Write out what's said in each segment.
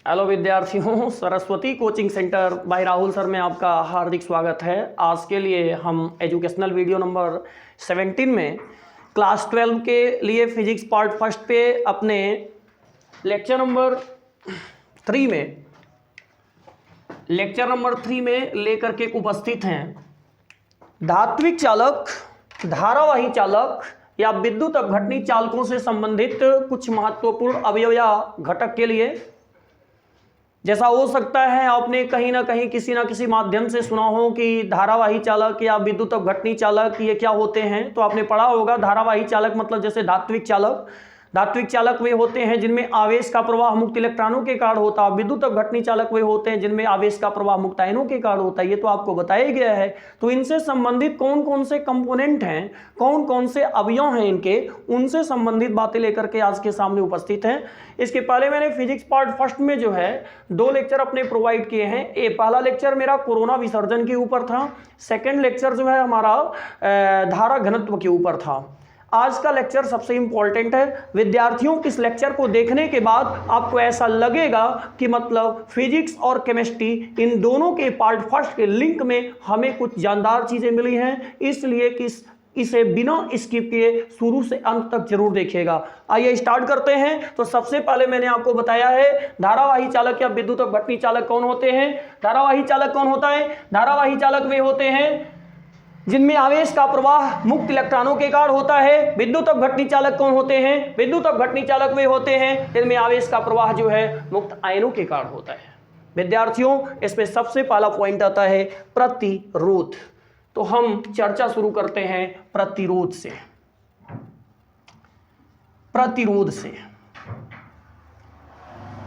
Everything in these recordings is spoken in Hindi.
हेलो विद्यार्थियों, Saraswati coaching centre by Rahul sir में आपका हार्दिक स्वागत है। आज के लिए हम एजुकेशनल वीडियो नंबर 17 में क्लास 12 के लिए फिजिक्स पार्ट फर्स्ट पे अपने लेक्चर नंबर 3 में लेकर के उपस्थित हैं। धात्विक चालक, धारावाही चालक या विद्युत अपघटनी चालकों से संबंधित कुछ महत्वपूर्ण अवयव या घटक के लिए। जैसा हो सकता है आपने कहीं ना कहीं किसी ना किसी माध्यम से सुना हो कि धारावाही चालक या विद्युत अपघटनी चालक ये क्या होते हैं, तो आपने पढ़ा होगा। धारावाही चालक मतलब जैसे धात्विक चालक वे होते हैं जिनमें आवेश का प्रवाह मुक्त इलेक्ट्रॉनों के कारण होता है। विद्युत अपघटनी चालक वे होते हैं जिनमें आवेश का प्रवाह मुक्त आयनों के कारण होता है। ये तो आपको बताया गया है। तो इनसे संबंधित कौन कौन से कंपोनेंट हैं, कौन कौन से अवयव हैं इनके, उनसे संबंधित बातें लेकर के आज के सामने उपस्थित हैं। इसके पहले मैंने फिजिक्स पार्ट फर्स्ट में जो है 2 लेक्चर अपने प्रोवाइड किए हैं। ये पहला लेक्चर मेरा कोरोना विसर्जन के ऊपर था, सेकेंड लेक्चर जो है हमारा धारा घनत्व के ऊपर था। आज का लेक्चर सबसे इंपॉर्टेंट है। विद्यार्थियों, इस लेक्चर को देखने के बाद आपको ऐसा लगेगा कि मतलब फिजिक्स और केमिस्ट्री इन दोनों के पार्ट फर्स्ट के लिंक में हमें कुछ जानदार चीजें मिली हैं, इसलिए कि इसे बिना स्किप किए शुरू से अंत तक जरूर देखिएगा। आइए स्टार्ट करते हैं। तो सबसे पहले मैंने आपको बताया है धारावाही चालक या विद्युत अपघटनी चालक कौन होते हैं। धारावाही चालक कौन होता है? धारावाही चालक वे होते हैं जिनमें आवेश का प्रवाह मुक्त इलेक्ट्रॉनों के कारण होता है। विद्युत अपघटनी चालक कौन होते हैं? विद्युत अपघटनी चालक वे होते हैं जिनमें आवेश का प्रवाह जो है मुक्त आयनों के कारण होता है। विद्यार्थियों, इसमें सबसे पहला पॉइंट आता है प्रतिरोध। तो हम चर्चा शुरू करते हैं प्रतिरोध से।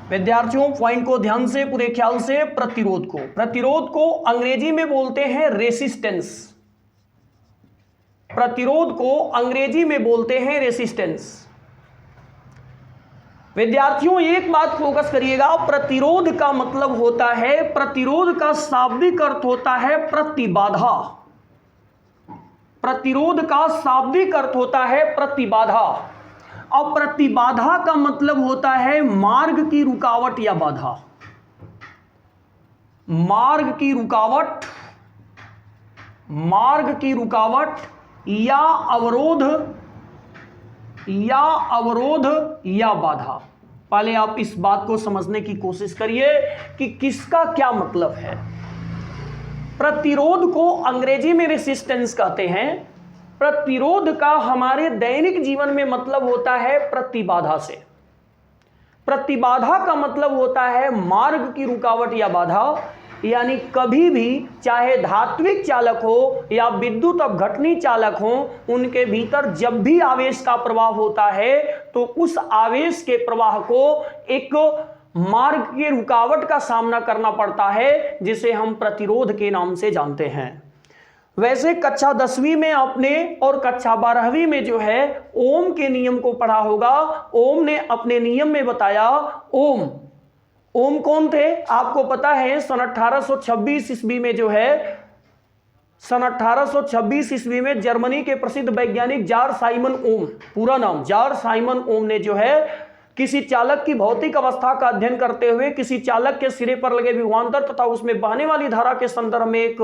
विद्यार्थियों, पॉइंट को ध्यान से, पूरे ख्याल से, प्रतिरोध को अंग्रेजी में बोलते हैं रेसिस्टेंस। प्रतिरोध को अंग्रेजी में बोलते हैं रेसिस्टेंस। विद्यार्थियों, एक बात फोकस करिएगा, प्रतिरोध का मतलब होता है, प्रतिरोध का शाब्दिक अर्थ होता है प्रतिबाधा। प्रतिरोध का शाब्दिक अर्थ होता है प्रतिबाधा, और प्रतिबाधा का मतलब होता है मार्ग की रुकावट या बाधा। मार्ग की रुकावट या अवरोध या बाधा। पहले आप इस बात को समझने की कोशिश करिए कि किसका क्या मतलब है। प्रतिरोध को अंग्रेजी में रेसिस्टेंस कहते हैं। प्रतिरोध का हमारे दैनिक जीवन में मतलब होता है प्रतिबाधा से। प्रतिबाधा का मतलब होता है मार्ग की रुकावट या बाधा। यानी कभी भी चाहे धात्विक चालक हो या विद्युत अपघटनी चालक हो, उनके भीतर जब भी आवेश का प्रवाह होता है तो उस आवेश के प्रवाह को एक मार्ग की रुकावट का सामना करना पड़ता है, जिसे हम प्रतिरोध के नाम से जानते हैं। वैसे कक्षा 10वीं में आपने और कक्षा 12वीं में जो है ओम के नियम को पढ़ा होगा। ओम ने अपने नियम में बताया, ओम कौन थे आपको पता है? सन 1826 ईस्वी में जो है, सन 1826 ईस्वी में जर्मनी के प्रसिद्ध वैज्ञानिक जार साइमन ओम, पूरा नाम जार साइमन ओम ने जो है किसी चालक की भौतिक अवस्था का अध्ययन करते हुए किसी चालक के सिरे पर लगे विभवांतर तथा उसमें बहने वाली धारा के संदर्भ में एक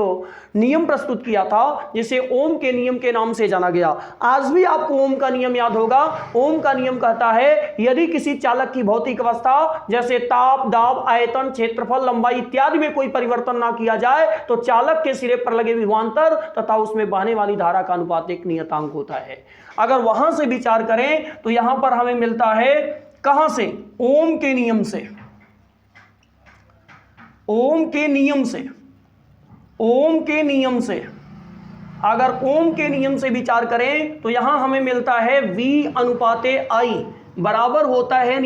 नियम प्रस्तुत किया था, जिसे ओम के नियम के नाम से जाना गया। आज भी आपको ओम का नियम याद होगा। ओम का नियम कहता है, यदि किसी चालक की भौतिक अवस्था जैसे ताप, दाब, आयतन, क्षेत्रफल, लंबाई इत्यादि में कोई परिवर्तन ना किया जाए तो चालक के सिरे पर लगे विभवांतर तथा उसमें बहने वाली धारा का अनुपात एक नियतांक होता है। अगर वहां से विचार करें तो यहां पर हमें मिलता है कहां से? ओम के नियम से। अगर ओम के नियम से विचार करें तो यहां हमें मिलता है V अनुपाते I बराबर होता है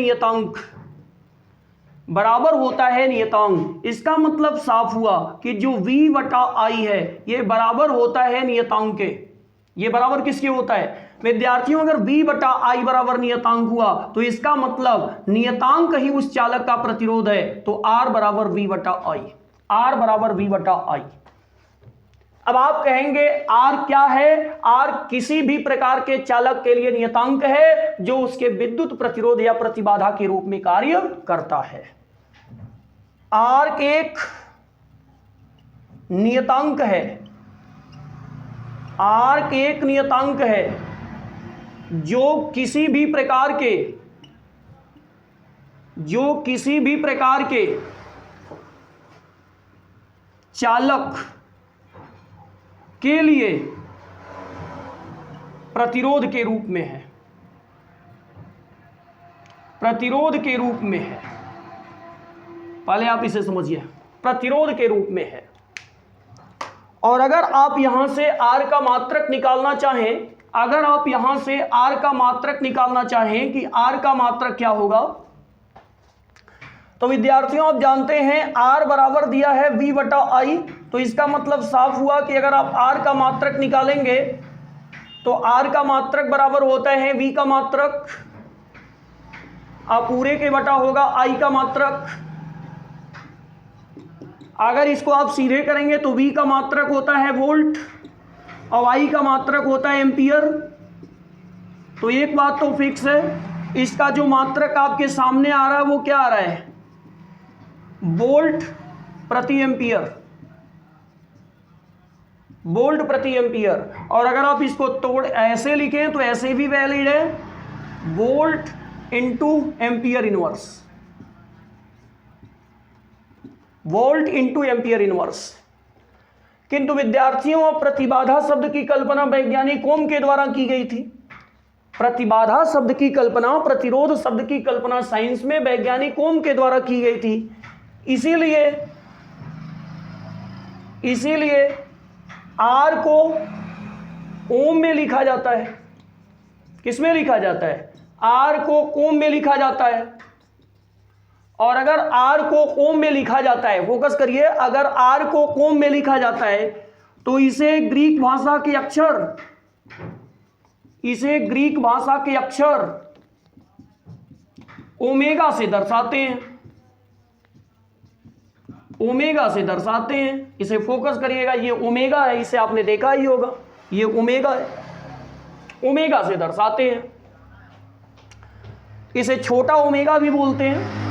नियतांक। इसका मतलब साफ हुआ कि जो V बटा I है ये बराबर होता है नियतांक के। ये बराबर किसके होता है विद्यार्थियों? अगर V बटा I बराबर नियतांक हुआ तो इसका मतलब नियतांक ही उस चालक का प्रतिरोध है। तो R बराबर V बटा I। अब आप कहेंगे R क्या है? R किसी भी प्रकार के चालक के लिए नियतांक है जो उसके विद्युत प्रतिरोध या प्रतिबाधा के रूप में कार्य करता है। आर एक नियतांक है, आर एक नियतांक है जो किसी भी प्रकार के चालक के लिए प्रतिरोध के रूप में है, प्रतिरोध के रूप में है। पहले आप इसे समझिए, प्रतिरोध के रूप में है। और अगर आप यहां से R का मात्रक निकालना चाहें, अगर आप यहां से R का मात्रक निकालना चाहें कि R का मात्रक क्या होगा, तो विद्यार्थियों आप जानते हैं R बराबर दिया है V बटा I, तो इसका मतलब साफ हुआ कि अगर आप R का मात्रक निकालेंगे तो R का मात्रक बराबर होता है V का मात्रक, आप पूरे के बटा होगा I का मात्रक। अगर इसको आप सीधे करेंगे तो V का मात्रक होता है वोल्ट और I का मात्रक होता है एम्पियर। तो एक बात तो फिक्स है, इसका जो मात्रक आपके सामने आ रहा है वो क्या आ रहा है, वोल्ट प्रति एम्पियर, वोल्ट प्रति एम्पियर। और अगर आप इसको तोड़ ऐसे लिखें तो ऐसे भी वैलिड है, volt into ampere inverse, volt into ampere inverse. किंतु विद्यार्थियों प्रतिबाधा शब्द की कल्पना वैज्ञानिक ओम के द्वारा की गई थी। प्रतिबाधा शब्द की कल्पना, प्रतिरोध शब्द की कल्पना साइंस में वैज्ञानिक ओम के द्वारा की गई थी। इसीलिए आर को ओम में लिखा जाता है। किस में लिखा जाता है, आर को ओम में लिखा जाता है। और अगर आर को ओम में लिखा जाता है, फोकस करिए, अगर आर को ओम में लिखा जाता है तो इसे ग्रीक भाषा के अक्षर, इसे ग्रीक भाषा के अक्षर ओमेगा से दर्शाते हैं, ओमेगा से दर्शाते हैं। इसे फोकस करिएगा, ये ओमेगा है, इसे आपने देखा ही होगा, ये ओमेगा है, ओमेगा से दर्शाते हैं। इसे छोटा ओमेगा भी बोलते हैं,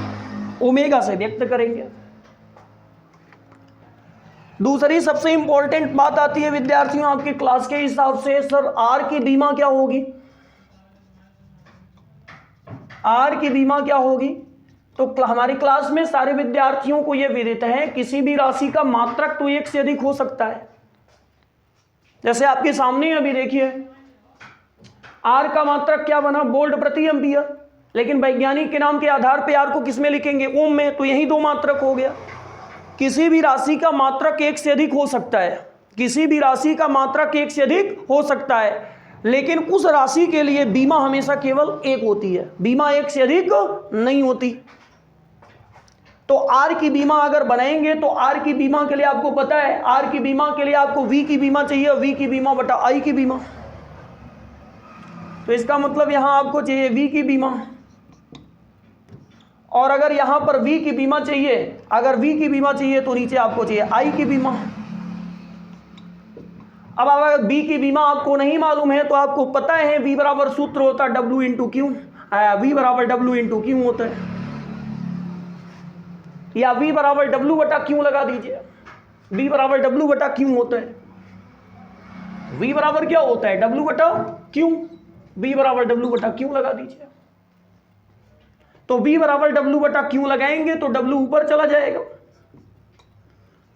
ओमेगा से व्यक्त करेंगे। दूसरी सबसे इंपॉर्टेंट बात आती है विद्यार्थियों आपके क्लास के हिसाब से, सर आर की बीमा क्या होगी, आर की बीमा क्या होगी। तो हमारी क्लास में सारे विद्यार्थियों को यह विदित है किसी भी राशि का मात्रक तो एक से अधिक हो सकता है। जैसे आपके सामने अभी देखिए, आर का मात्रक क्या बना, वोल्ट प्रति एम्पियर, लेकिन वैज्ञानिक के नाम के आधार पर आर को किस में लिखेंगे, ओम में, तो यही दो मात्रक हो गया। किसी भी राशि का मात्रक एक से अधिक हो सकता है, किसी भी राशि का मात्रक एक से अधिक हो सकता है, लेकिन उस राशि के लिए बीमा हमेशा केवल एक होती है, बीमा एक से अधिक नहीं होती। तो आर की बीमा अगर बनाएंगे तो आर की बीमा के लिए आपको पता है, आर की बीमा के लिए आपको वी की बीमा चाहिए, वी की बीमा बटा आई की बीमा। तो इसका मतलब यहां आपको चाहिए वी की बीमा, और अगर यहां पर वी की बीमा चाहिए, अगर वी की बीमा चाहिए तो नीचे आपको चाहिए आई की बीमा। अब अगर बी की बीमा आपको नहीं मालूम है तो आपको पता है वी बराबर सूत्र होता है डब्ल्यू इंटू क्यू, वी बराबर डब्ल्यू इंटू क्यू होता है, या वी बराबर डब्ल्यू बटा क्यू लगा दीजिए, वी बराबर डब्ल्यू बटा क्यू होता है। वी बराबर क्या होता है, डब्ल्यू बटा क्यू, वी बराबर डब्ल्यू बटा क्यू लगा दीजिए। तो v बराबर डब्ल्यू बटा क्यू लगाएंगे तो w ऊपर चला जाएगा,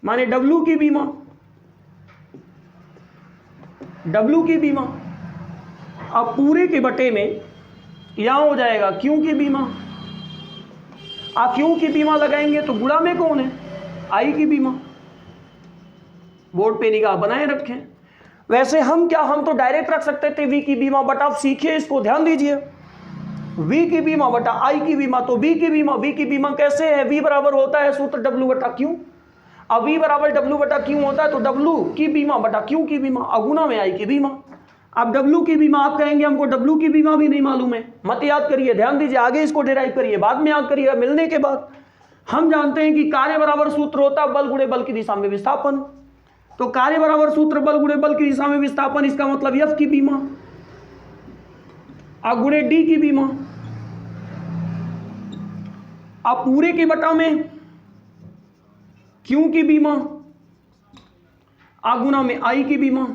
माने w की बीमा, w की बीमा अब पूरे के बटे में यहां हो जाएगा q की बीमा। आप q की बीमा लगाएंगे तो गुणा में कौन है, i की बीमा। बोर्ड पे निगाह बनाए रखें। वैसे हम तो डायरेक्ट रख सकते थे v की बीमा, बट आप सीखिए, इसको ध्यान दीजिए, v की बीमा बटा i की बीमा। तो v की बीमा कैसे है, v बराबर होता है सूत्र w बटा q। अब v बराबर w बटा q होता है तो w की बीमा बटा q की बीमा, अगुना में i की बीमा। अब w की बीमा आप कहेंगे हमको w की बीमा भी नहीं मालूम है, मत याद करिए, ध्यान दीजिए, आगे इसको डिराइव करिए, बाद में याद करिएगा मिलने के बाद। हम जानते हैं कि कार्य बराबर सूत्र होता है बल गुणे बल की दिशा में विस्थापन। तो कार्य बराबर सूत्र बल गुणे बल की दिशा में विस्थापन, इसका मतलब f की बीमा गुणे d की बीमा। अब पूरे के बटा में क्यू की बीमा, आगुना में आई की बीमा,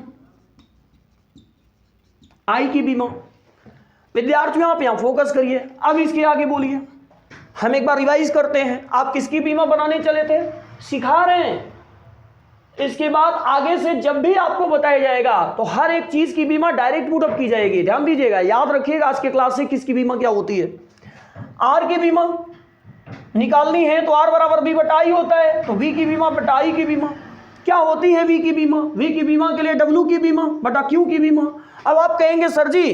आई की बीमा। विद्यार्थियों आप यहां फोकस करिए। अब इसके आगे बोलिए, हम एक बार रिवाइज करते हैं। आप किसकी बीमा बनाने चले थे, सिखा रहे हैं। इसके बाद आगे से जब भी आपको बताया जाएगा तो हर एक चीज की बीमा डायरेक्ट पुटअप की जाएगी। ध्यान दीजिएगा, याद रखिएगा आज के क्लास से किसकी बीमा क्या होती है। आर की बीमा निकालनी है तो आर बराबर बी बटा आई होता है, तो बी की बीमा बटा आई की बीमा क्या होती है, वी की बीमा। वी की बीमा के लिए डब्ल्यू की बीमा बटा क्यू की बीमा। अब आप कहेंगे सर जी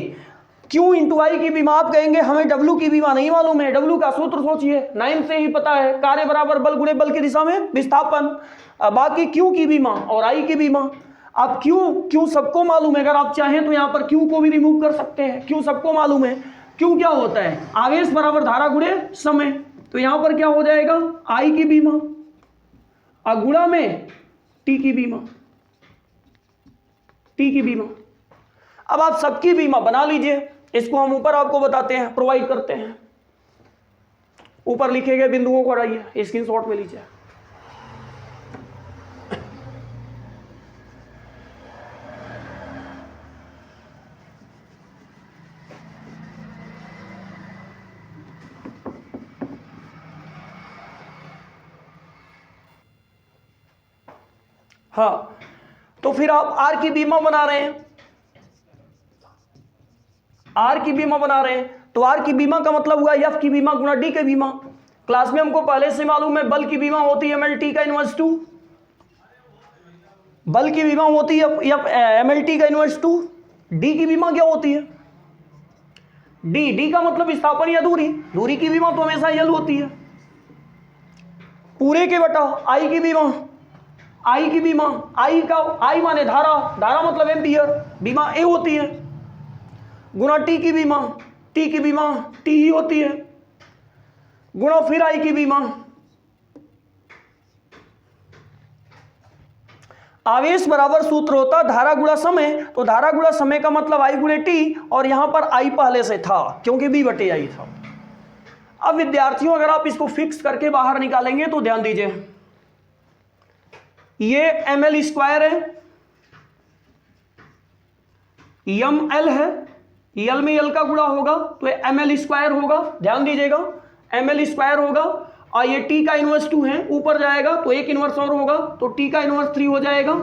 क्यू इंटू आई की बीमा, आप कहेंगे हमें डब्ल्यू की बीमा नहीं मालूम है। डब्ल्यू का सूत्र सोचिए, 9 से ही पता है, कार्य बराबर बल गुणे बल की दिशा में विस्थापन। बाकी क्यू की बीमा और आई की बीमा। अब क्यू सबको मालूम है, अगर आप चाहें तो यहां पर क्यू को भी रिमूव कर सकते हैं। क्यू सबको मालूम है, क्यू क्या होता है, आवेश बराबर धारा गुणे समय। तो यहां पर क्या हो जाएगा, आई की बीमा और गुणा में टी की बीमा, टी की बीमा। अब आप सबकी बीमा बना लीजिए, इसको हम ऊपर आपको बताते हैं, प्रोवाइड करते हैं। ऊपर लिखे गए बिंदुओं को हटाइए, स्क्रीनशॉट में लीजिए। हाँ, तो फिर आप आर की बीमा बना रहे हैं, आर की बीमा बना रहे हैं, तो आर की बीमा का मतलब हुआ एफ की बीमा गुना डी की बीमा। क्लास में हमको पहले से मालूम है बल की बीमा होती है MLT का इनवर्स 2, बल की बीमा होती है MLT का इनवर्स 2। डी की बीमा क्या होती है, डी का मतलब विस्थापन या दूरी, दूरी की बीमा तो हमेशा यल होती है। पूरे के बटा आई की बीमा, आई की बीमा, आई का आई माने धारा, धारा मतलब एम्पियर, बीमा ए होती है, गुना टी की बीमा, टी की बीमा टी ही होती है, गुना फिर आई की बीमा। आवेश बराबर सूत्र होता धारा गुणा समय, तो धारा गुणा समय का मतलब आई गुणे टी, और यहां पर आई पहले से था क्योंकि बी बटे आई था। अब विद्यार्थियों अगर आप इसको फिक्स करके बाहर निकालेंगे तो ध्यान दीजिए, ये ml स्क्वायर है, यम एल है, यल में यल का गुणा होगा तो ये ml स्क्वायर होगा। ध्यान दीजिएगा, ml स्क्वायर होगा, और ये t का इनवर्स 2 है, ऊपर जाएगा तो एक इनवर्स और होगा तो t का इनवर्स 3 हो जाएगा।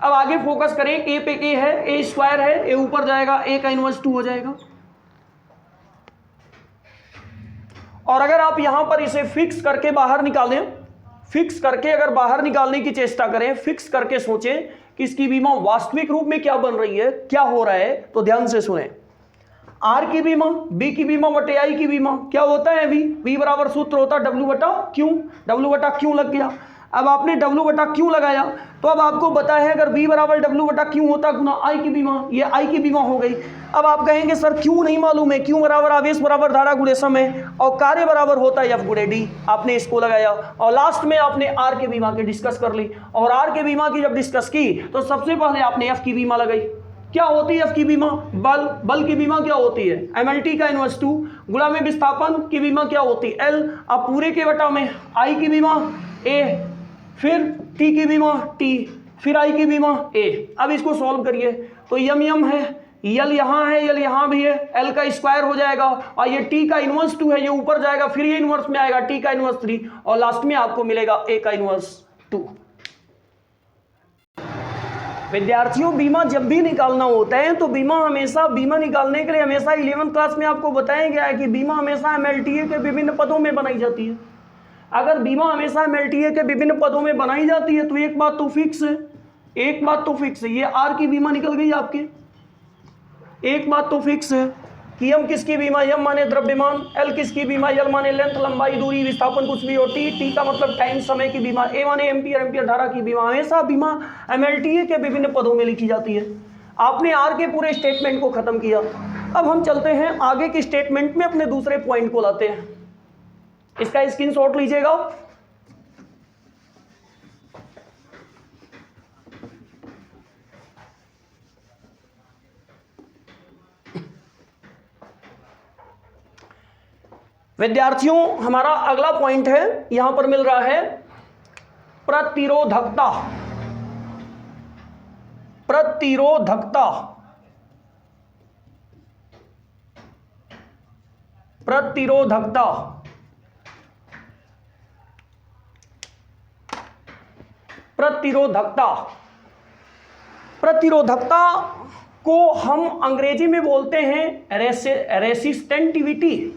अब आगे फोकस करें, a पे a है, a स्क्वायर है, a ऊपर जाएगा, a का इनवर्स 2 हो जाएगा। और अगर आप यहां पर इसे फिक्स करके बाहर निकालें, फिक्स करके अगर बाहर निकालने की चेष्टा करें, फिक्स करके सोचें कि इसकी बीमा वास्तविक रूप में क्या बन रही है, क्या हो रहा है, तो ध्यान से सुने। आर की बीमा, बी की बीमा बटे आई की बीमा क्या होता है, वी बराबर सूत्र होता है डब्ल्यू बटा क्यू, डब्ल्यू बटा क्यू लग गया। अब आपने डब्ल्यू बटा क्यू लगाया तो अब आपको पता है अगर बी बराबर डब्ल्यू बटा क्यू होता गुना आई की बीमा, ये आई की बीमा हो गई। अब आप कहेंगे सर क्यू नहीं मालूम है, क्यू बराबर आवेश बराबर धारा गुणे समय और कार्य बराबर होता है एफ गुणे डी। आपने इसको लगाया और लास्ट में आपने आर के बीमा की डिस्कस कर ली, और आर के बीमा की जब डिस्कस की तो सबसे पहले आपने एफ की बीमा लगाई। क्या होती है एफ की बीमा, बल की बीमा क्या होती है MLT का इनवर्स 2, गुणा में विस्थापन की बीमा क्या होती है L। अब पूरे के बटा में आई की बीमा A, फिर T की बीमा T, फिर आई की बीमा A। अब इसको सॉल्व करिए तो यम है, यल यहाँ है, यल यहाँ भी है, L का स्क्वायर हो जाएगा, और ये T का इनवर्स 2 है, ये ऊपर जाएगा, फिर ये इनवर्स में आएगा T का इनवर्स 3, और लास्ट में आपको मिलेगा A का इनवर्स 2। विद्यार्थियों बीमा जब भी निकालना होता है तो बीमा निकालने के लिए हमेशा 11th क्लास में आपको बताया गया है कि बीमा हमेशा MLTA के विभिन्न पदों में बनाई जाती है। अगर बीमा हमेशा MLTA के विभिन्न पदों में बनाई जाती है तो एक बात तो फिक्स है, एक बात तो फिक्स है, ये आर की बीमा निकल गई आपकी। एक बात तो फिक्स है कि यम किसकी बीमा, यम माने द्रव्यमान, एल किसकी बीमा, यल माने लेंथ लंबाई दूरी विस्थापन कुछ भी हो, टी का मतलब टाइम समय की बीमा, ए माने एम्पियर धारा की बीमा। हमेशा बीमा MLTA के विभिन्न पदों में लिखी जाती है। आपने आर के पूरे स्टेटमेंट को खत्म किया। अब हम चलते हैं आगे के स्टेटमेंट में, अपने दूसरे पॉइंट को लाते हैं। इसका स्क्रीनशॉट लीजिएगा। विद्यार्थियों हमारा अगला पॉइंट है, यहां पर मिल रहा है प्रतिरोधकता, प्रतिरोधकता, प्रतिरोधकता, प्रतिरोधकता, प्रतिरोधकता को हम अंग्रेजी में बोलते हैं रेसिस्टेंटिविटी।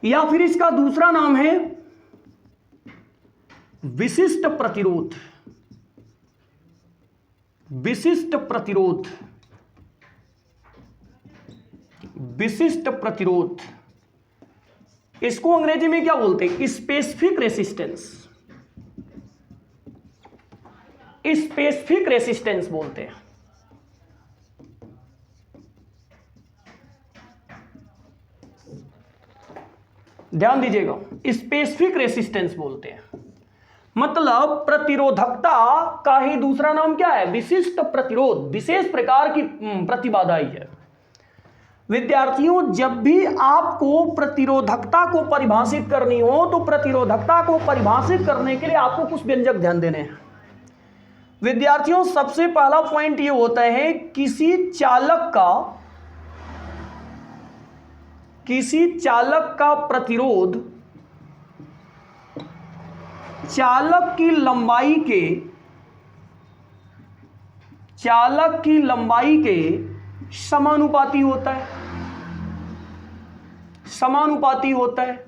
या फिर इसका दूसरा नाम है विशिष्ट प्रतिरोध, विशिष्ट प्रतिरोध, विशिष्ट प्रतिरोध। इसको अंग्रेजी में क्या बोलते हैं? स्पेसिफिक रेसिस्टेंस, स्पेसिफिक रेसिस्टेंस बोलते हैं। ध्यान दीजिएगा, स्पेसिफिक रेसिस्टेंस बोलते हैं। मतलब प्रतिरोधकता का ही दूसरा नाम क्या है? विशिष्ट प्रतिरोध, विशेष प्रकार की प्रतिबाधा ही है। विद्यार्थियों, जब भी आपको प्रतिरोधकता को परिभाषित करनी हो तो प्रतिरोधकता को परिभाषित करने के लिए आपको कुछ व्यंजक ध्यान देने हैं। विद्यार्थियों, सबसे पहला पॉइंट ये होता है किसी चालक का प्रतिरोध चालक की लंबाई के समानुपाती होता है, समानुपाती होता है।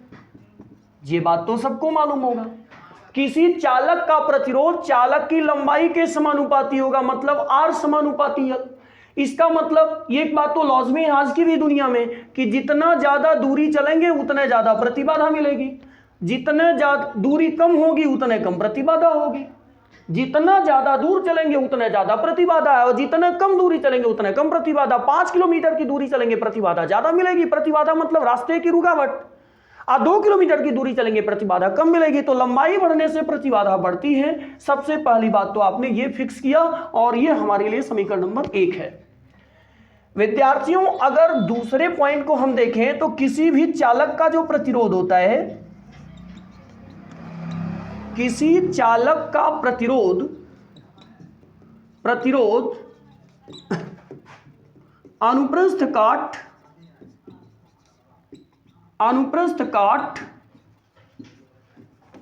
ये बात तो सबको मालूम होगा। किसी चालक का प्रतिरोध चालक की लंबाई के समानुपाती होगा, मतलब R समानुपाती है। इसका मतलब ये एक बात तो लाज़मी है आज की भी दुनिया में कि जितना ज्यादा दूरी चलेंगे उतने ज्यादा प्रतिबाधा मिलेगी, जितने ज्यादा दूरी कम होगी उतने कम प्रतिबाधा होगी, जितना ज्यादा दूर चलेंगे उतने ज्यादा प्रतिबाधा है, और जितने कम दूरी चलेंगे उतने कम प्रतिबाधा। 5 किलोमीटर की दूरी चलेंगे प्रतिबाधा ज्यादा मिलेगी, प्रतिबाधा मतलब रास्ते की रुकावट। 2 किलोमीटर की दूरी चलेंगे प्रतिबाधा कम मिलेगी। तो लंबाई बढ़ने से प्रतिबाधा बढ़ती है। सबसे पहली बात तो आपने ये फिक्स किया, और ये हमारे लिए समीकरण नंबर 1 है। विद्यार्थियों, अगर दूसरे पॉइंट को हम देखें तो किसी भी चालक का जो प्रतिरोध होता है, किसी चालक का प्रतिरोध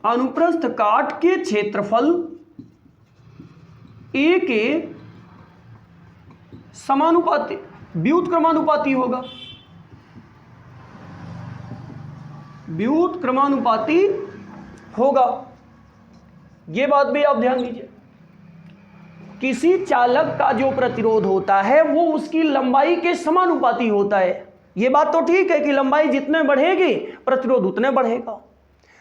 अनुप्रस्थ काट के क्षेत्रफल A के समानुपाती व्युत्क्रमानुपाती होगा, व्युत्क्रमानुपाती होगा। यह बात भी आप ध्यान दीजिए। किसी चालक का जो प्रतिरोध होता है वो उसकी लंबाई के समानुपाती होता है। यह बात तो ठीक है कि लंबाई जितने बढ़ेगी प्रतिरोध उतने बढ़ेगा,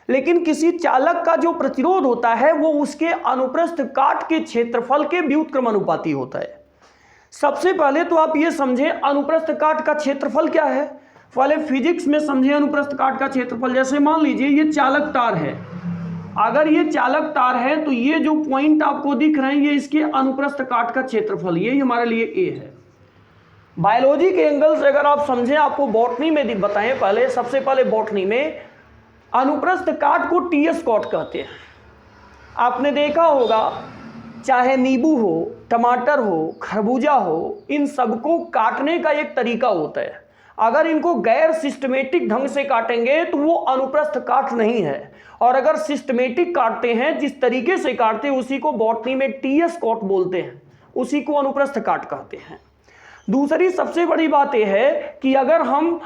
लेकिन किसी चालक का जो प्रतिरोध होता है वो उसके अनुप्रस्थ काट के क्षेत्रफल के व्युत्क्रमानुपाती होता है। सबसे पहले तो आप ये समझें अनुप्रस्थ काट का क्षेत्रफल क्या है। पहले फिजिक्स में समझें अनुप्रस्थ काट का क्षेत्रफल। जैसे मान लीजिए ये चालक तार है, अगर ये चालक तार है तो ये जो पॉइंट आपको दिख रहे हैं ये इसके अनुप्रस्थ काट का क्षेत्रफल, ये हमारे लिए ए है। बायोलॉजी के एंगल से अगर आप समझें, आपको बॉटनी में बताएं, पहले सबसे पहले बॉटनी में अनुप्रस्थ काट को टीएस कॉट कहते हैं। आपने देखा होगा चाहे नींबू हो, टमाटर हो, खरबूजा हो, इन सबको काटने का एक तरीका होता है। अगर इनको गैर सिस्टमेटिक ढंग से काटेंगे तो वो अनुप्रस्थ काट नहीं है, और अगर सिस्टमेटिक काटते हैं, जिस तरीके से काटते हैं उसी को बॉटनी में टीएस कॉट बोलते हैं, उसी को अनुप्रस्थ काट कहते हैं। दूसरी सबसे बड़ी बात यह है कि अगर हम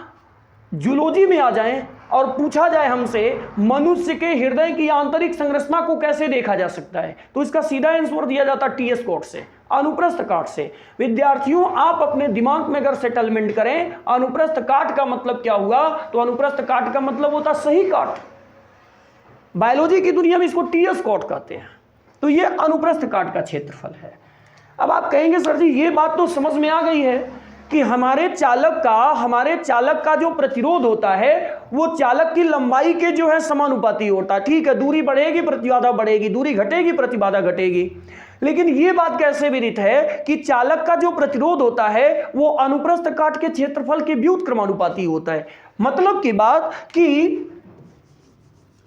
जूलॉजी में आ जाएं और पूछा जाए हमसे मनुष्य के हृदय की आंतरिक संरचना को कैसे देखा जा सकता है, तो इसका सीधा आंसर दिया जाता है टीएस कॉट से, अनुप्रस्थ काट से। विद्यार्थियों, आप अपने दिमाग में अगर सेटलमेंट करें अनुप्रस्थ काट का मतलब क्या हुआ, तो अनुप्रस्थ काट का मतलब होता सही काट। बायोलॉजी की दुनिया में इसको टीएस कॉट कहते हैं। तो ये अनुप्रस्थ काट का क्षेत्रफल है। अब आप कहेंगे सर जी ये बात तो समझ में आ गई है कि हमारे चालक का जो प्रतिरोध होता है वो चालक की लंबाई के जो है समानुपाती होता है। ठीक है, दूरी बढ़ेगी प्रतिबाधा बढ़ेगी, दूरी घटेगी प्रतिबाधा घटेगी। लेकिन ये बात कैसे विदित है कि चालक का जो प्रतिरोध होता है वो अनुप्रस्थ काट के क्षेत्रफल के व्युत्क्रमानुपाती होता है। मतलब की बात कि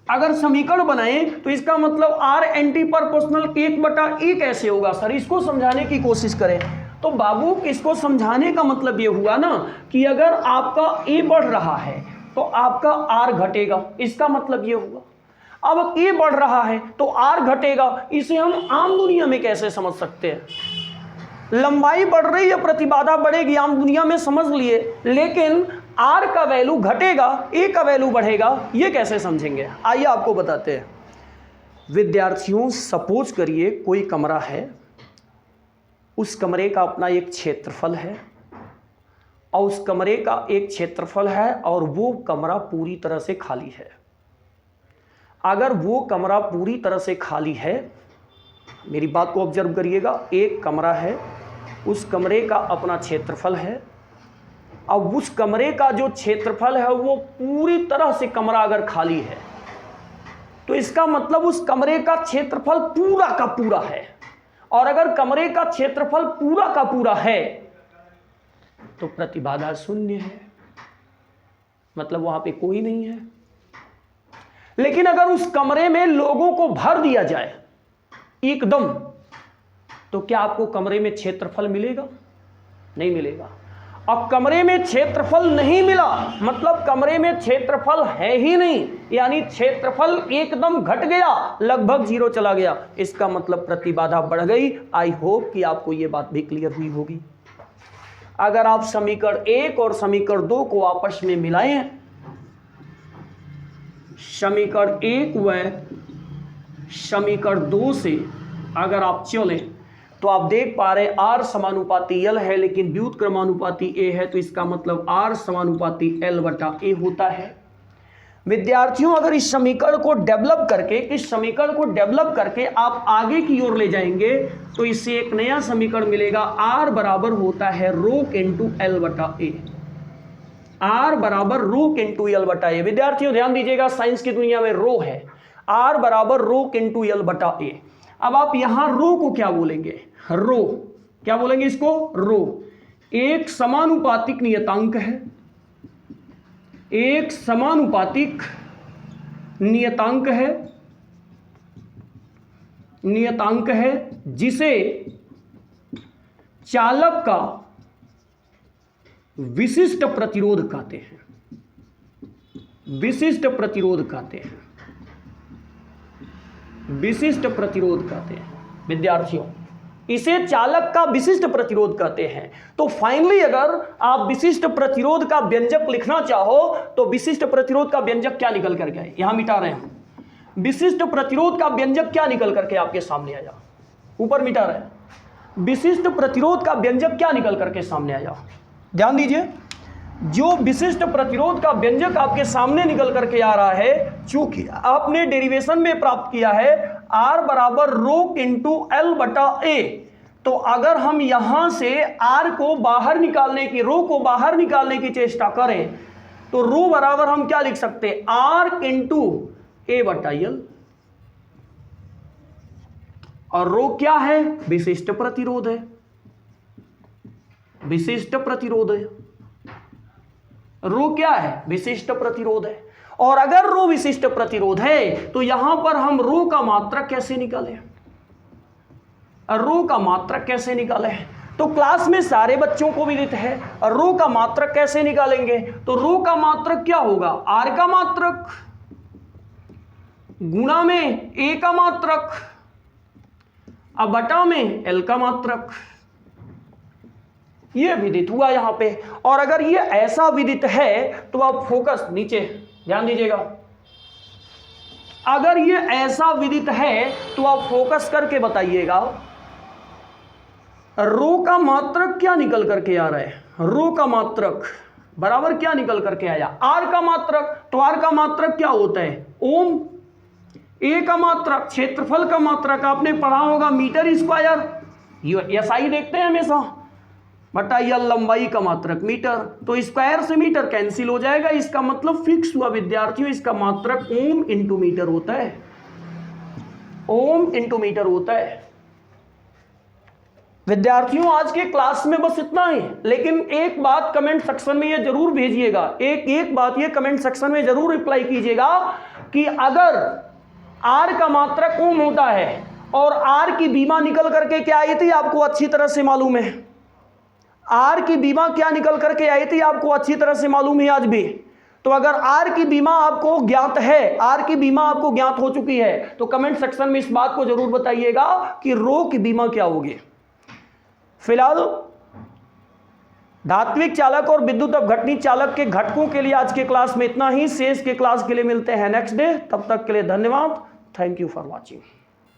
अगर समीकरण बनाए तो इसका मतलब R एंटी प्रोपोर्शनल 1/A कैसे होगा सर, इसको समझाने की कोशिश करें। तो बाबू इसको समझाने का मतलब ये हुआ ना कि अगर आपका A बढ़ रहा है तो आपका R घटेगा, इसका मतलब ये हुआ। अब A बढ़ रहा है तो R घटेगा, इसे हम आम दुनिया में कैसे समझ सकते हैं? लंबाई बढ़ रही है प्रतिबाधा बढ़ेगी, आम दुनिया में समझ लिए, लेकिन R का वैल्यू घटेगा, A का वैल्यू बढ़ेगा, ये कैसे समझेंगे? आइए आपको बताते हैं। विद्यार्थियों, सपोज करिए कोई कमरा है, उस कमरे का अपना एक क्षेत्रफल है और उस कमरे का एक क्षेत्रफल है और वो कमरा पूरी तरह से खाली है। अगर वो कमरा पूरी तरह से खाली है, मेरी बात को ऑब्जर्व करिएगा, एक कमरा है, उस कमरे का अपना क्षेत्रफल है, अब उस कमरे का जो क्षेत्रफल है वो पूरी तरह से कमरा अगर खाली है तो इसका मतलब उस कमरे का क्षेत्रफल पूरा का पूरा है। और अगर कमरे का क्षेत्रफल पूरा का पूरा है तो प्रतिबाधा शून्य है, मतलब वहां पे कोई नहीं है। लेकिन अगर उस कमरे में लोगों को भर दिया जाए एकदम, तो क्या आपको कमरे में क्षेत्रफल मिलेगा? नहीं मिलेगा। अब कमरे में क्षेत्रफल नहीं मिला मतलब कमरे में क्षेत्रफल है ही नहीं, यानी क्षेत्रफल एकदम घट गया, लगभग 0 चला गया। इसका मतलब प्रतिबाधा बढ़ गई। आई होप कि आपको यह बात भी क्लियर हुई होगी। अगर आप समीकरण 1 और समीकरण 2 को आपस में मिलाएं, समीकरण 1 व समीकरण 2 से अगर आप चलें तो आप देख पा रहे R समानुपाती L है लेकिन व्युत्क्रमानुपाती A है, तो इसका मतलब R समानुपाती L/A होता है। विद्यार्थियों, अगर इस समीकरण को डेवलप करके आप आगे की ओर ले जाएंगे तो इससे एक नया समीकरण मिलेगा। R बराबर होता है ρ इंटू L/A। R बराबर ρ इंटू L/A। विद्यार्थियों ध्यान दीजिएगा, साइंस की दुनिया में ρ है, R बराबर ρ इंटू L/A। अब आप यहां रो को क्या बोलेंगे? रो क्या बोलेंगे इसको? रो एक समानुपातिक नियतांक है, एक समानुपातिक नियतांक है जिसे चालक का विशिष्ट प्रतिरोध कहते हैं। विशिष्ट प्रतिरोध कहते हैं। विद्यार्थियों, इसे चालक का विशिष्ट प्रतिरोध कहते हैं। तो फाइनली अगर आप विशिष्ट प्रतिरोध का व्यंजक लिखना चाहो तो विशिष्ट प्रतिरोध का व्यंजक क्या निकल करके आए? यहां मिटा रहे हैं। विशिष्ट प्रतिरोध का व्यंजक क्या निकल करके आपके सामने आया? ऊपर मिटा रहे हैं। विशिष्ट प्रतिरोध का व्यंजक क्या निकल करके सामने आया? ध्यान दीजिए, जो विशिष्ट प्रतिरोध का व्यंजक आपके सामने निकल करके आ रहा है, चूंकि आपने डेरिवेशन में प्राप्त किया है R बराबर ρ इंटू L/A, तो अगर हम यहां से R को बाहर निकालने की, ρ को बाहर निकालने की चेष्टा करें तो ρ बराबर हम क्या लिख सकते हैं? R into A/L। और ρ क्या है? विशिष्ट प्रतिरोध है। रो क्या है? विशिष्ट प्रतिरोध है। और अगर रो विशिष्ट प्रतिरोध है तो यहां पर हम रो का मात्रक कैसे निकालें? तो क्लास में सारे बच्चों को विदित है, रो का मात्रक कैसे निकालेंगे? तो रो का मात्रक क्या होगा? R का मात्रक गुणा में A का मात्रक अब बटा में L का मात्रक। ये विदित हुआ यहां पे। और अगर ये ऐसा विदित है तो आप फोकस नीचे ध्यान दीजिएगा, अगर ये ऐसा विदित है तो आप फोकस करके बताइएगा रो का मात्रक क्या निकल करके आ रहा है? रो का मात्रक बराबर क्या निकल करके आया? R का मात्रक। तो R का मात्रक क्या होता है? ओम। A का मात्रक क्षेत्रफल का मात्रक आपने पढ़ा होगा मीटर स्क्वायर। SI देखते हैं हमेशा, बटा यल लंबाई का मात्रक मीटर, तो स्क्वायर से मीटर कैंसिल हो जाएगा, इसका मतलब फिक्स हुआ विद्यार्थियों, इसका मात्रक ओम इंटू मीटर होता है, ओम इंटू मीटर होता है। विद्यार्थियों आज के क्लास में बस इतना ही, लेकिन एक बात कमेंट सेक्शन में ये जरूर भेजिएगा, एक बात ये कमेंट सेक्शन में जरूर रिप्लाई कीजिएगा कि अगर आर का मात्रक ओम होता है और आर की बीमा निकल करके क्या आई थी आपको अच्छी तरह से मालूम है, आर की बीमा क्या निकल करके आई थी आपको अच्छी तरह से मालूम है आज भी। तो अगर आर की बीमा आपको ज्ञात है, आर की बीमा आपको ज्ञात हो चुकी है, तो कमेंट सेक्शन में इस बात को जरूर बताइएगा कि रो की बीमा क्या होगी। फिलहाल धात्विक चालक और विद्युत अपघटनी चालक के घटकों के लिए आज के क्लास में इतना ही, शेष के क्लास के लिए मिलते हैं नेक्स्ट डे। तब तक के लिए धन्यवाद। Thank you for watching.